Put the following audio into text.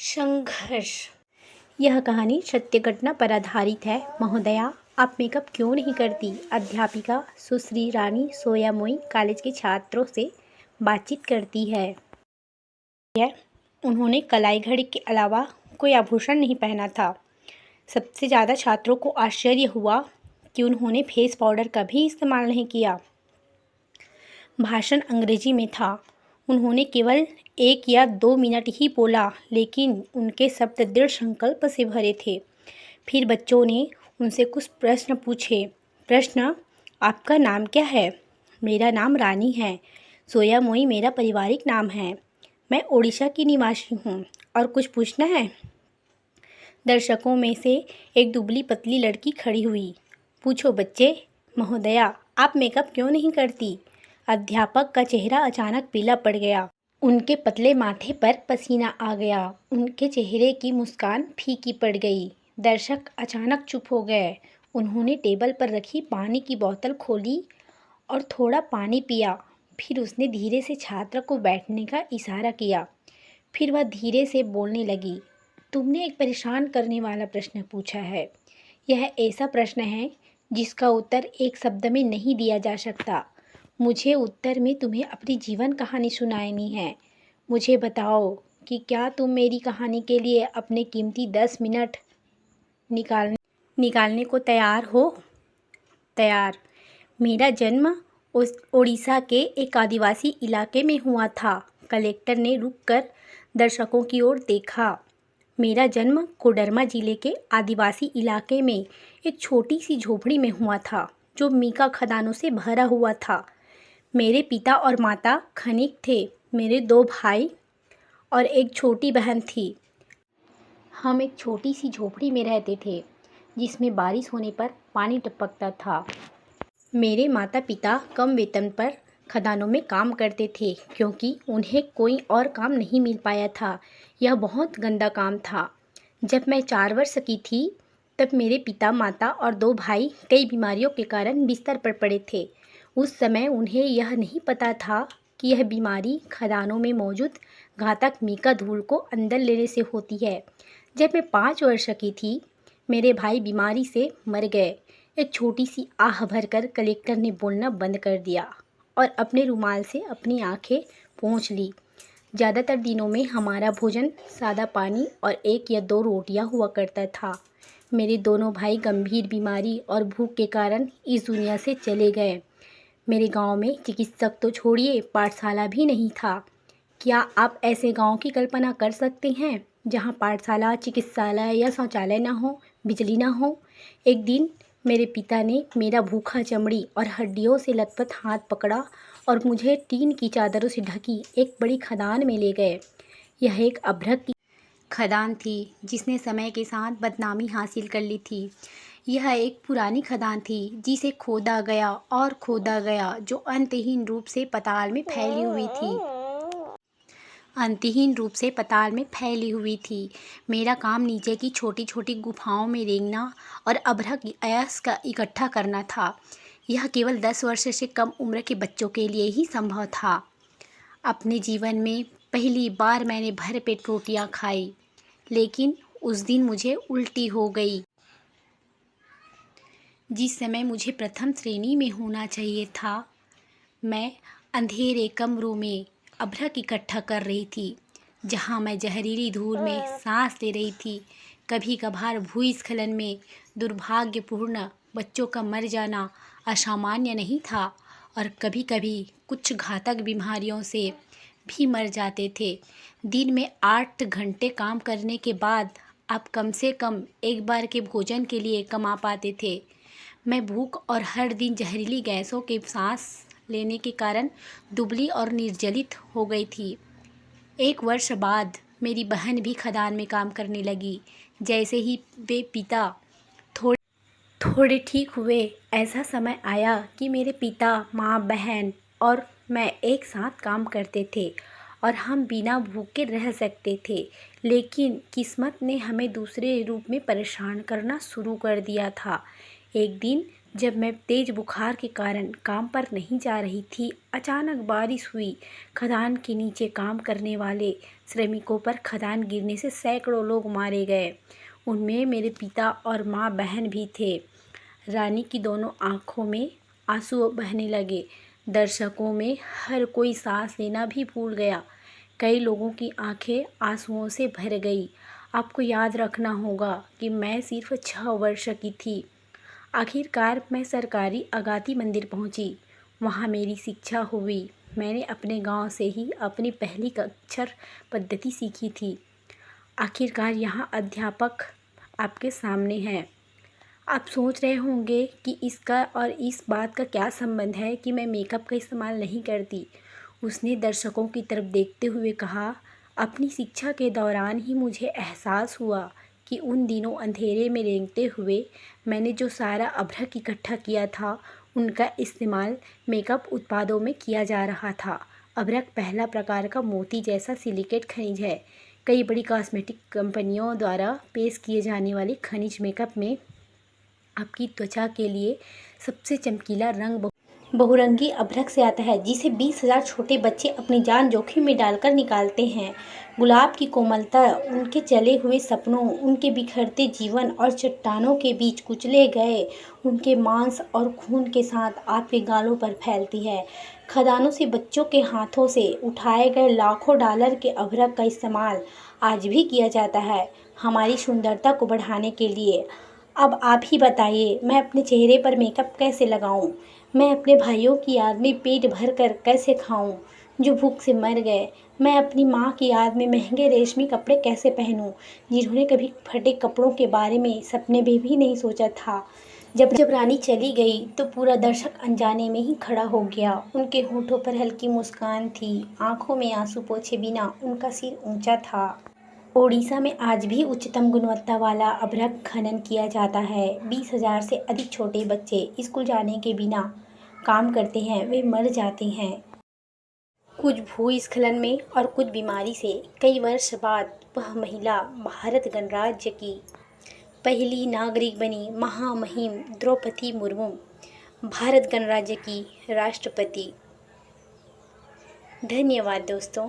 संघर्ष। यह कहानी सत्य घटना पर आधारित है। महोदया, आप मेकअप क्यों नहीं करती? अध्यापिका सुश्री रानी सोयामोई कॉलेज के छात्रों से बातचीत करती है। उन्होंने कलाई घड़ी के अलावा कोई आभूषण नहीं पहना था। सबसे ज़्यादा छात्रों को आश्चर्य हुआ कि उन्होंने फेस पाउडर का भी इस्तेमाल नहीं किया। भाषण अंग्रेजी में था। उन्होंने केवल 1 या 2 मिनट ही बोला, लेकिन उनके शब्द दृढ़ संकल्प से भरे थे। फिर बच्चों ने उनसे कुछ प्रश्न पूछे। प्रश्न, आपका नाम क्या है? मेरा नाम रानी है। सोयामोई मेरा पारिवारिक नाम है। मैं ओडिशा की निवासी हूँ। और कुछ पूछना है? दर्शकों में से एक दुबली पतली लड़की खड़ी हुई। पूछो बच्चे। महोदया, आप मेकअप क्यों नहीं करती? अध्यापक का चेहरा अचानक पीला पड़ गया। उनके पतले माथे पर पसीना आ गया। उनके चेहरे की मुस्कान फीकी पड़ गई। दर्शक अचानक चुप हो गए। उन्होंने टेबल पर रखी पानी की बोतल खोली और थोड़ा पानी पिया। फिर उसने धीरे से छात्र को बैठने का इशारा किया। फिर वह धीरे से बोलने लगी। तुमने एक परेशान करने वाला प्रश्न पूछा है। यह ऐसा प्रश्न है जिसका उत्तर एक शब्द में नहीं दिया जा सकता। मुझे उत्तर में तुम्हें अपनी जीवन कहानी सुनानी है। मुझे बताओ कि क्या तुम मेरी कहानी के लिए अपने कीमती 10 मिनट निकालने को तैयार हो? तैयार। मेरा जन्म ओडिशा के एक आदिवासी इलाके में हुआ था। कलेक्टर ने रुककर दर्शकों की ओर देखा। मेरा जन्म कोडरमा जिले के आदिवासी इलाके में एक छोटी सी झोपड़ी में हुआ था, जो मीका खदानों से भरा हुआ था। मेरे पिता और माता खनिक थे। मेरे 2 भाई और एक छोटी बहन थी। हम एक छोटी सी झोपड़ी में रहते थे, जिसमें बारिश होने पर पानी टपकता था। मेरे माता पिता कम वेतन पर खदानों में काम करते थे, क्योंकि उन्हें कोई और काम नहीं मिल पाया था। यह बहुत गंदा काम था। जब मैं 4 वर्ष की थी, तब मेरे पिता, माता और 2 भाई कई बीमारियों के कारण बिस्तर पर पड़े थे। उस समय उन्हें यह नहीं पता था कि यह बीमारी खदानों में मौजूद घातक मीका धूल को अंदर लेने से होती है। जब मैं 5 वर्ष की थी, मेरे भाई बीमारी से मर गए। एक छोटी सी आह भरकर कलेक्टर ने बोलना बंद कर दिया और अपने रुमाल से अपनी आंखें पोंछ ली। ज़्यादातर दिनों में हमारा भोजन सादा पानी और 1 या 2 रोटियां हुआ करता था। मेरे दोनों भाई गंभीर बीमारी और भूख के कारण इस दुनिया से चले गए। मेरे गांव में चिकित्सक तो छोड़िए, पाठशाला भी नहीं था। क्या आप ऐसे गांव की कल्पना कर सकते हैं जहां पाठशाला, चिकित्सालय या शौचालय ना हो, बिजली ना हो? एक दिन मेरे पिता ने मेरा भूखा चमड़ी और हड्डियों से लथपथ हाथ पकड़ा और मुझे टीन की चादरों से ढकी एक बड़ी खदान में ले गए। यह एक अभ्रक की खदान थी, जिसने समय के साथ बदनामी हासिल कर ली थी। यह एक पुरानी खदान थी, जिसे खोदा गया और खोदा गया, जो अंतहीन रूप से पाताल में फैली हुई थी। अंतहीन रूप से पाताल में फैली हुई थी। मेरा काम नीचे की छोटी छोटी गुफाओं में रेंगना और अभ्रक अयस्क का इकट्ठा करना था। यह केवल 10 वर्ष से कम उम्र के बच्चों के लिए ही संभव था। अपने जीवन में पहली बार मैंने भरपेट रोटियां खाई, लेकिन उस दिन मुझे उल्टी हो गई। जिस समय मुझे प्रथम श्रेणी में होना चाहिए था, मैं अंधेरे कमरों में अभ्रक इकट्ठा कर रही थी, जहां मैं जहरीली धूल में सांस ले रही थी। कभी कभार भूस्खलन में दुर्भाग्यपूर्ण बच्चों का मर जाना असामान्य नहीं था, और कभी कभी कुछ घातक बीमारियों से भी मर जाते थे। दिन में 8 घंटे काम करने के बाद आप कम से कम एक बार के भोजन के लिए कमा पाते थे। मैं भूख और हर दिन जहरीली गैसों के सांस लेने के कारण दुबली और निर्जलित हो गई थी। 1 वर्ष बाद मेरी बहन भी खदान में काम करने लगी। जैसे ही वे पिता थोड़े ठीक हुए, ऐसा समय आया कि मेरे पिता, माँ, बहन और मैं एक साथ काम करते थे और हम बिना भूखे रह सकते थे। लेकिन किस्मत ने हमें दूसरे रूप में परेशान करना शुरू कर दिया था। एक दिन जब मैं तेज बुखार के कारण काम पर नहीं जा रही थी, अचानक बारिश हुई। खदान के नीचे काम करने वाले श्रमिकों पर खदान गिरने से सैकड़ों लोग मारे गए। उनमें मेरे पिता और माँ बहन भी थे। रानी की दोनों आंखों में आंसू बहने लगे। दर्शकों में हर कोई सांस लेना भी भूल गया। कई लोगों की आंखें आंसुओं से भर गई। आपको याद रखना होगा कि मैं सिर्फ 6 वर्ष की थी। आखिरकार मैं सरकारी अगाती मंदिर पहुंची। वहां मेरी शिक्षा हुई। मैंने अपने गांव से ही अपनी पहली अक्षर पद्धति सीखी थी। आखिरकार यहाँ अध्यापक आपके सामने हैं। आप सोच रहे होंगे कि इसका और इस बात का क्या संबंध है कि मैं मेकअप का इस्तेमाल नहीं करती। उसने दर्शकों की तरफ देखते हुए कहा, अपनी शिक्षा के दौरान ही मुझे एहसास हुआ कि उन दिनों अंधेरे में रेंगते हुए मैंने जो सारा अभ्रक इकट्ठा किया था, उनका इस्तेमाल मेकअप उत्पादों में किया जा रहा था। अभ्रक पहला प्रकार का मोती जैसा सिलिकेट खनिज है। कई बड़ी कॉस्मेटिक कंपनियों द्वारा पेश किए जाने वाले खनिज मेकअप में आपकी त्वचा के लिए सबसे चमकीला रंग बहुरंगी अभ्रक से आता है, जिसे 20,000 छोटे बच्चे अपनी जान जोखिम में डालकर निकालते हैं। गुलाब की कोमलता, उनके जले हुए सपनों, उनके बिखरते जीवन और चट्टानों के बीच कुचले गए उनके मांस और खून के साथ आपके गालों पर फैलती है। खदानों से बच्चों के हाथों से उठाए गए लाखों डॉलर के अभ्रक का इस्तेमाल आज भी किया जाता है हमारी सुंदरता को बढ़ाने के लिए। अब आप ही बताइए, मैं अपने चेहरे पर मेकअप कैसे लगाऊं? मैं अपने भाइयों की याद में पेट भर कर कैसे खाऊं जो भूख से मर गए? मैं अपनी माँ की याद में महंगे रेशमी कपड़े कैसे पहनूं जिन्होंने कभी फटे कपड़ों के बारे में सपने में भी नहीं सोचा था? जब रानी चली गई तो पूरा दर्शक अनजाने में ही खड़ा हो गया। उनके होठों पर हल्की मुस्कान थी, आंखों में आंसू पोंछे बिना उनका सिर ऊंचा था। ओडिशा में आज भी उच्चतम गुणवत्ता वाला अभ्रक खनन किया जाता है। 20,000 से अधिक छोटे बच्चे स्कूल जाने के बिना काम करते हैं, वे मर जाते हैं, कुछ भूस्खलन में और कुछ बीमारी से। कई वर्ष बाद वह महिला भारत गणराज्य की पहली नागरिक बनी। महामहिम द्रौपदी मुर्मू भारत गणराज्य की राष्ट्रपति। धन्यवाद दोस्तों।